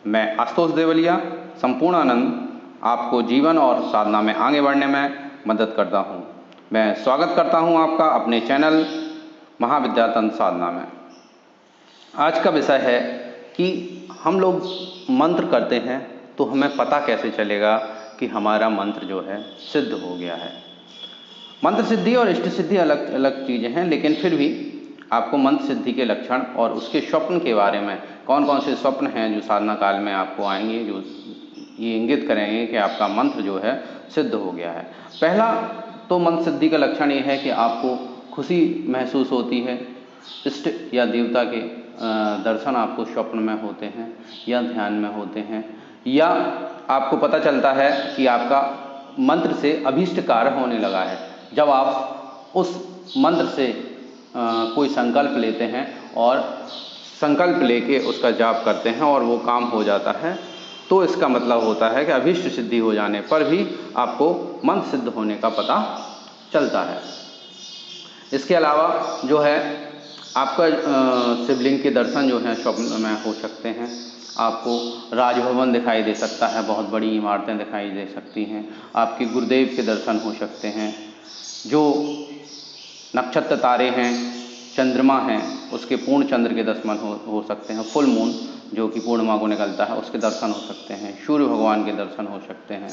मैं आशुतोष देवलिया संपूर्ण आनंद आपको जीवन और साधना में आगे बढ़ने में मदद करता हूँ। मैं स्वागत करता हूँ आपका अपने चैनल महाविद्या तंत्र साधना में। आज का विषय है कि हम लोग मंत्र करते हैं तो हमें पता कैसे चलेगा कि हमारा मंत्र जो है सिद्ध हो गया है। मंत्र सिद्धि और इष्ट सिद्धि अलग अलग चीज़ें हैं, लेकिन फिर भी आपको मंत्र सिद्धि के लक्षण और उसके स्वप्न के बारे में, कौन कौन से स्वप्न हैं जो साधना काल में आपको आएंगे, जो ये इंगित करेंगे कि आपका मंत्र जो है सिद्ध हो गया है। पहला तो मंत्र सिद्धि का लक्षण ये है कि आपको खुशी महसूस होती है। इष्ट या देवता के दर्शन आपको स्वप्न में होते हैं या ध्यान में होते हैं, या आपको पता चलता है कि आपका मंत्र से अभीष्ट कार्य होने लगा है। जब आप उस मंत्र से कोई संकल्प लेते हैं और संकल्प लेके उसका जाप करते हैं और वो काम हो जाता है, तो इसका मतलब होता है कि अभीष्ट सिद्धि हो जाने पर भी आपको मंत्र सिद्ध होने का पता चलता है। इसके अलावा जो है आपका शिवलिंग के दर्शन जो हैं स्वप्न में हो सकते हैं। आपको राजभवन दिखाई दे सकता है, बहुत बड़ी इमारतें दिखाई दे सकती हैं। आपके गुरुदेव के दर्शन हो सकते हैं। जो नक्षत्र तारे हैं, चंद्रमा हैं, उसके पूर्ण चंद्र के दर्शन हो सकते हैं। फुल मून जो कि पूर्णिमा को निकलता है उसके दर्शन हो सकते हैं। सूर्य भगवान के दर्शन हो सकते हैं।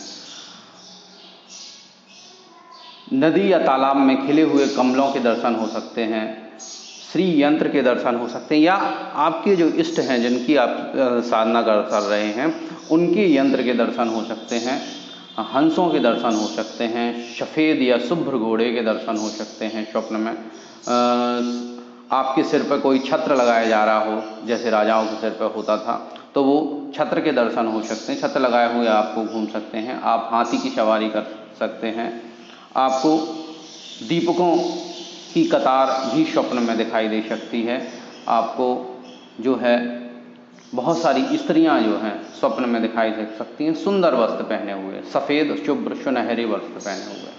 नदी या तालाब में खिले हुए कमलों के दर्शन हो सकते हैं। श्री यंत्र के दर्शन हो सकते हैं, या आपके जो इष्ट हैं जिनकी आप साधना कर रहे हैं उनके यंत्र के दर्शन हो सकते हैं। हंसों के दर्शन हो सकते हैं। सफ़ेद या शुभ्र घोड़े के दर्शन हो सकते हैं स्वप्न में। आपके सिर पर कोई छत्र लगाया जा रहा हो, जैसे राजाओं के सिर पर होता था, तो वो छत्र के दर्शन हो सकते हैं। छत्र लगाए हुए आपको घूम सकते हैं। आप हाथी की सवारी कर सकते हैं। आपको दीपकों की कतार भी स्वप्न में दिखाई दे सकती है। आपको जो है बहुत सारी स्त्रियां जो हैं स्वप्न में दिखाई दे सकती हैं, सुंदर वस्त्र पहने हुए, सफ़ेद शुभ्र सुनहरे वस्त्र पहने हुए।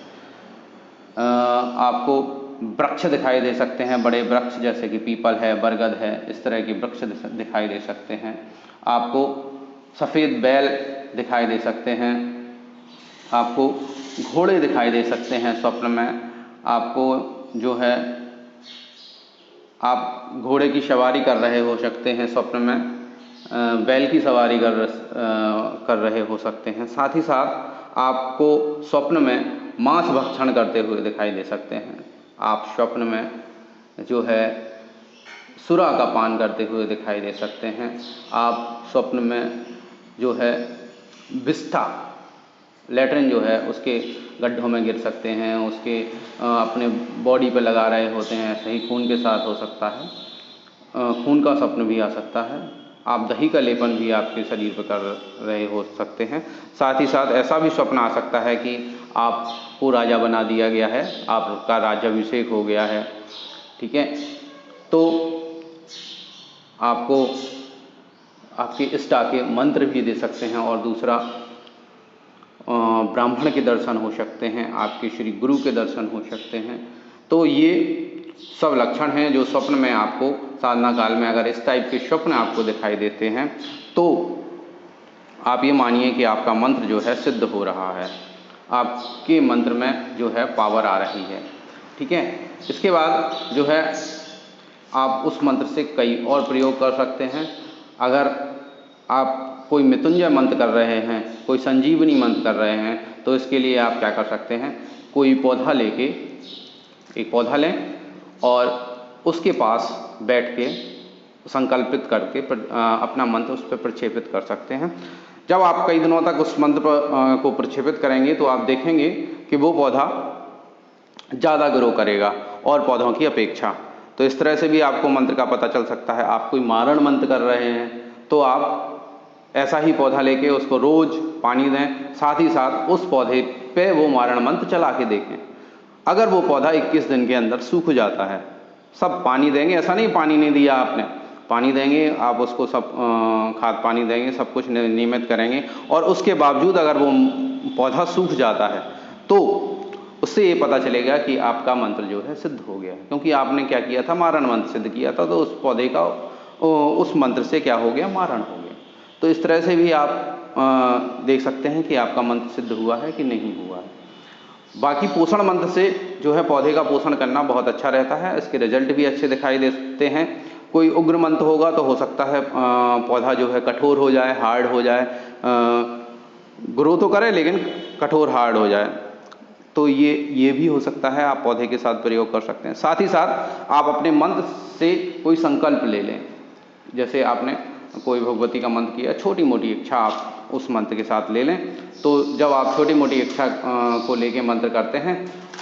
आपको वृक्ष दिखाई दे सकते हैं, बड़े वृक्ष जैसे कि पीपल है, बरगद है, इस तरह के वृक्ष दिखाई दे सकते हैं। आपको सफ़ेद बैल दिखाई दे सकते हैं। आपको घोड़े दिखाई दे सकते हैं स्वप्न में। आपको जो है आप घोड़े की सवारी कर रहे हो सकते हैं स्वप्न में। बैल की सवारी कर रहे हो सकते हैं। साथ ही साथ आपको स्वप्न में मांस भक्षण करते हुए दिखाई दे सकते हैं। आप स्वप्न में जो है सुरा का पान करते हुए दिखाई दे सकते हैं। आप स्वप्न में जो है विष्ठा लैट्रिन जो है उसके गड्ढों में गिर सकते हैं, उसके अपने बॉडी पे लगा रहे होते हैं। ऐसे ही खून के साथ हो सकता है, खून का स्वप्न भी आ सकता है। आप दही का लेपन भी आपके शरीर पर कर रहे हो सकते हैं। साथ ही साथ ऐसा भी स्वप्न आ सकता है कि आपको राजा बना दिया गया है, आपका राज्याभिषेक हो गया है, ठीक है। तो आपको आपके इष्ट के मंत्र भी दे सकते हैं, और दूसरा ब्राह्मण के दर्शन हो सकते हैं, आपके श्री गुरु के दर्शन हो सकते हैं। तो ये सब लक्षण हैं जो स्वप्न में आपको साधना काल में, अगर इस टाइप के स्वप्न आपको दिखाई देते हैं तो आप ये मानिए कि आपका मंत्र जो है सिद्ध हो रहा है, आपके मंत्र में जो है पावर आ रही है, ठीक है। इसके बाद जो है आप उस मंत्र से कई और प्रयोग कर सकते हैं। अगर आप कोई मृत्युंजय मंत्र कर रहे हैं, कोई संजीवनी मंत्र कर रहे हैं, तो इसके लिए आप क्या कर सकते हैं, कोई पौधा लेके, एक पौधा लें और उसके पास बैठ के संकल्पित करके अपना मंत्र उस पर प्रक्षेपित कर सकते हैं। जब आप कई दिनों तक उस मंत्र को प्रक्षेपित करेंगे तो आप देखेंगे कि वो पौधा ज़्यादा ग्रो करेगा और पौधों की अपेक्षा। तो इस तरह से भी आपको मंत्र का पता चल सकता है। आप कोई मारण मंत्र कर रहे हैं तो आप ऐसा ही पौधा लेके उसको रोज़ पानी दें, साथ ही साथ उस पौधे पे वो मारण मंत्र चला के देखें। अगर वो पौधा 21 दिन के अंदर सूख जाता है, सब पानी देंगे, ऐसा नहीं पानी नहीं दिया आपने, पानी देंगे आप उसको, सब खाद पानी देंगे, सब कुछ नियमित करेंगे, और उसके बावजूद अगर वो पौधा सूख जाता है तो उससे ये पता चलेगा कि आपका मंत्र जो है सिद्ध हो गया है, क्योंकि आपने क्या किया था, मारण मंत्र सिद्ध किया था। तो उस पौधे का उस मंत्र से क्या हो गया, मारण हो गया। तो इस तरह से भी आप देख सकते हैं कि आपका मंत्र सिद्ध हुआ है कि नहीं हुआ है। बाकी पोषण मंत्र से जो है पौधे का पोषण करना बहुत अच्छा रहता है, इसके रिजल्ट भी अच्छे दिखाई देते हैं। कोई उग्र मंत्र होगा तो हो सकता है पौधा जो है कठोर हो जाए, हार्ड हो जाए, ग्रो तो करे लेकिन कठोर हार्ड हो जाए, तो ये भी हो सकता है। आप पौधे के साथ प्रयोग कर सकते हैं। साथ ही साथ आप अपने मंत्र से कोई संकल्प ले लें। जैसे आपने कोई भगवती का मंत्र किया, छोटी मोटी इच्छा आप उस मंत्र के साथ ले लें। तो जब आप छोटी मोटी इच्छा को लेके मंत्र करते हैं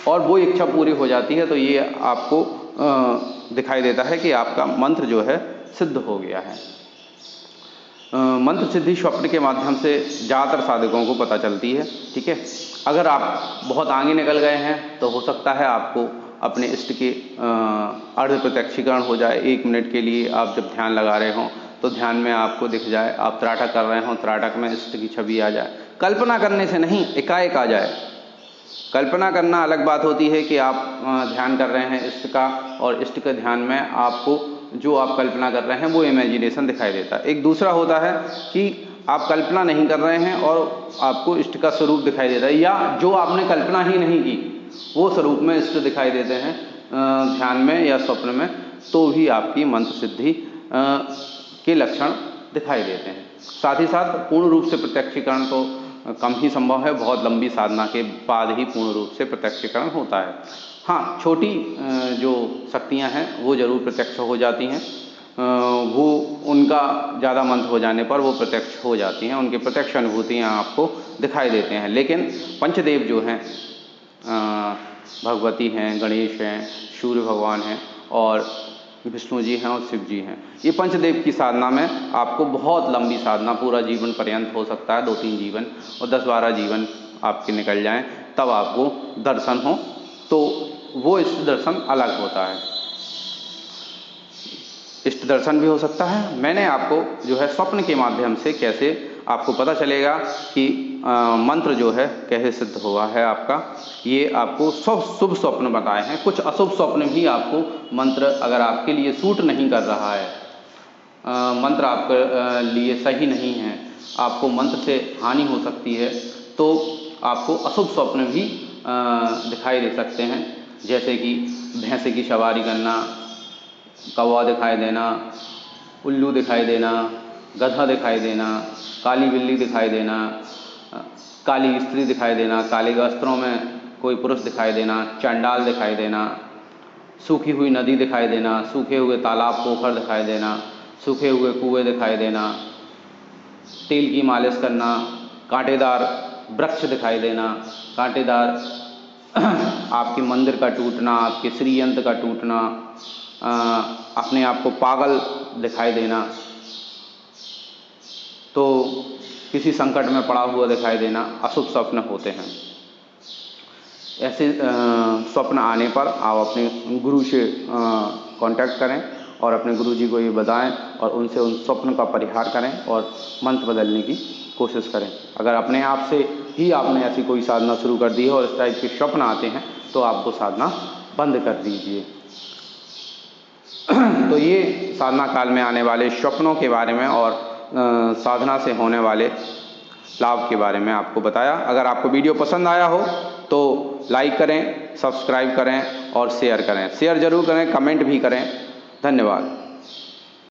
और वो इच्छा पूरी हो जाती है, तो ये आपको दिखाई देता है कि आपका मंत्र जो है सिद्ध हो गया है। मंत्र सिद्धि स्वप्न के माध्यम से ज़्यादातर साधकों को पता चलती है। ठीक है, अगर आप बहुत आगे निकल गए हैं तो हो सकता है आपको अपने इष्ट के अर्ध प्रत्यक्षीकरण हो जाए। 1 मिनट के लिए आप जब ध्यान लगा रहे हों तो ध्यान में आपको दिख जाए, आप त्राटक कर रहे हों, त्राटक में इष्ट की छवि आ जाए। कल्पना करने से नहीं, एकाएक आ जाए। कल्पना करना अलग बात होती है कि आप ध्यान कर रहे हैं इष्ट का, और इष्ट के ध्यान में आपको जो आप कल्पना कर रहे हैं वो इमेजिनेशन दिखाई देता है। एक दूसरा होता है कि आप कल्पना नहीं कर रहे हैं और आपको इष्ट का स्वरूप दिखाई देता है, या जो आपने कल्पना ही नहीं की वो स्वरूप में इष्ट दिखाई देते हैं ध्यान में या स्वप्न में, तो भी आपकी मंत्र सिद्धि के लक्षण दिखाई देते हैं। साथ ही साथ पूर्ण रूप से प्रत्यक्षीकरण तो कम ही संभव है, बहुत लंबी साधना के बाद ही पूर्ण रूप से प्रत्यक्षीकरण होता है। हाँ, छोटी जो शक्तियाँ हैं वो जरूर प्रत्यक्ष हो जाती हैं, वो उनका ज़्यादा मंत्र हो जाने पर वो प्रत्यक्ष हो जाती हैं, उनकी प्रत्यक्ष अनुभूतियाँ आपको दिखाई देते हैं। लेकिन पंचदेव जो हैं, भगवती हैं, गणेश हैं, सूर्य भगवान हैं और विष्णु जी हैं और शिव जी हैं, ये पंचदेव की साधना में आपको बहुत लंबी साधना, पूरा जीवन पर्यंत हो सकता है, 2-3 जीवन और 10-12 जीवन आपके निकल जाएं, तब आपको दर्शन हो, तो वो इष्ट दर्शन अलग होता है। इष्ट दर्शन भी हो सकता है। मैंने आपको जो है स्वप्न के माध्यम से कैसे आपको पता चलेगा कि मंत्र जो है कैसे सिद्ध हुआ है आपका, ये आपको शुभ स्वप्न बताए हैं। कुछ अशुभ स्वप्न भी आपको, मंत्र अगर आपके लिए सूट नहीं कर रहा है, मंत्र आपके लिए सही नहीं है, आपको मंत्र से हानि हो सकती है, तो आपको अशुभ स्वप्न भी दिखाई दे सकते हैं। जैसे कि भैंसे की सवारी करना, कौवा दिखाई देना, उल्लू दिखाई देना, गधा दिखाई देना, काली बिल्ली दिखाई देना, काली स्त्री दिखाई देना, काले वस्त्रों में कोई पुरुष दिखाई देना, चंडाल दिखाई देना, सूखी हुई नदी दिखाई देना, सूखे हुए तालाब पोखर दिखाई देना, सूखे हुए कुएं दिखाई देना, तेल की मालिश करना, कांटेदार वृक्ष दिखाई देना, कांटेदार आपके मंदिर का टूटना, आपके श्रीयंत्र का टूटना, अपने आप को पागल दिखाई देना, तो किसी संकट में पड़ा हुआ दिखाई देना, अशुभ स्वप्न होते हैं। ऐसे स्वप्न आने पर आप अपने गुरु से कांटेक्ट करें और अपने गुरु जी को ये बताएं और उनसे उन स्वप्न का परिहार करें और मंत्र बदलने की कोशिश करें। अगर अपने आप से ही आपने ऐसी कोई साधना शुरू कर दी है और इस टाइप के स्वप्न आते हैं तो आप वो साधना बंद कर दीजिए। तो ये साधना काल में आने वाले स्वप्नों के बारे में और साधना से होने वाले लाभ के बारे में आपको बताया। अगर आपको वीडियो पसंद आया हो तो लाइक करें, सब्सक्राइब करें और शेयर करें। शेयर ज़रूर करें, कमेंट भी करें। धन्यवाद।